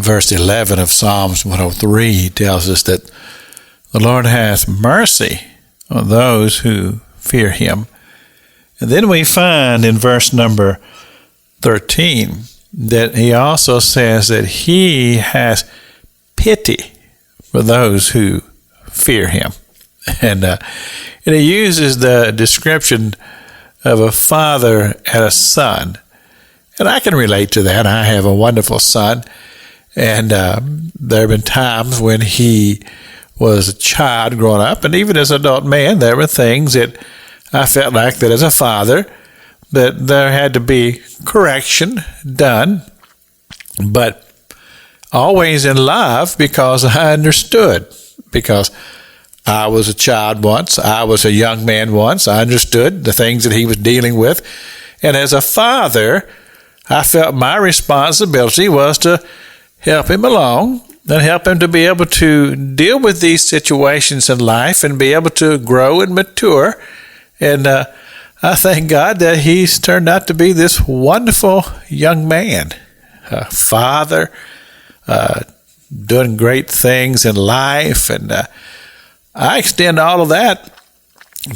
verse 11 of Psalms 103 tells us that the Lord has mercy on those who fear him. And then we find in verse number 13 that he also says that he has pity for those who fear him. And he uses the description of a father and a son. And I can relate to that. I have a wonderful son. And there have been times when he was a child growing up, and even as an adult man, there were things that I felt like that as a father, that there had to be correction done, but always in love, because I understood, because I was a child once, I was a young man once, I understood the things that he was dealing with, and as a father, I felt my responsibility was to help him along and help him to be able to deal with these situations in life and be able to grow and mature. And I thank God that he's turned out to be this wonderful young man, a father, doing great things in life. And I extend all of that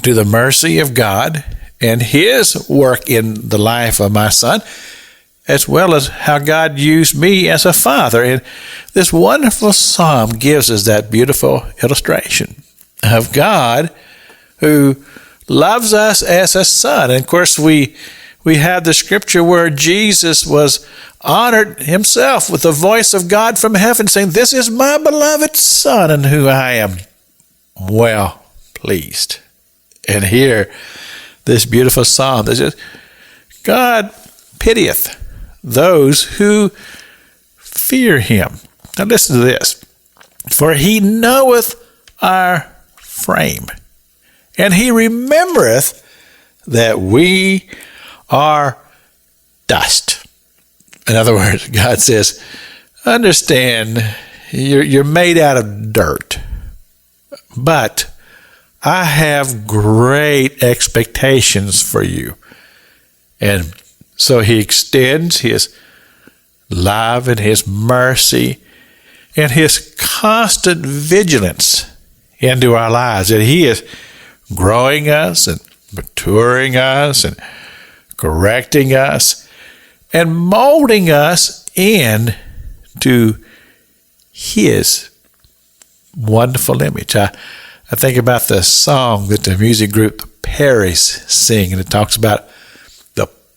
to the mercy of God and his work in the life of my son, as well as how God used me as a father. And this wonderful psalm gives us that beautiful illustration of God who loves us as a son. And of course, we have the scripture where Jesus was honored himself with the voice of God from heaven, saying, "This is my beloved son in whom I am well pleased." And here, this beautiful psalm that says, God pitieth those who fear him. Now listen to this. For he knoweth our frame, and he remembereth that we are dust. In other words, God says, understand, you're made out of dirt, but I have great expectations for you. And so he extends his love and his mercy and his constant vigilance into our lives. And he is growing us and maturing us and correcting us and molding us into his wonderful image. I think about the song that the music group the Perrys sing, and it talks about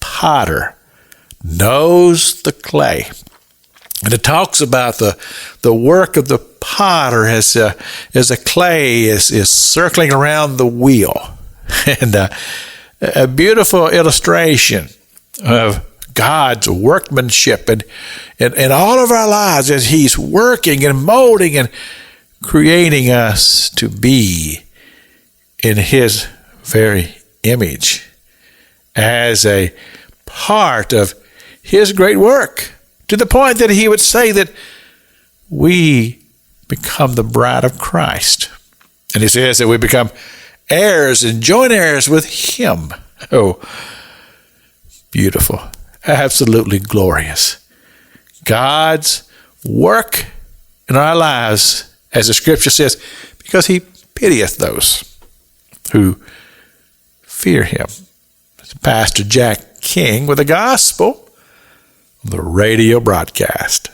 potter knows the clay, and it talks about the work of the potter as the clay is circling around the wheel, and a beautiful illustration of God's workmanship and all of our lives as he's working and molding and creating us to be in his very image as a part of his great work, to the point that he would say that we become the bride of Christ. And he says that we become heirs and joint heirs with him. Oh, beautiful. Absolutely glorious. God's work in our lives, as the scripture says, because he pitieth those who fear him. Pastor Jack King with the gospel on the radio broadcast.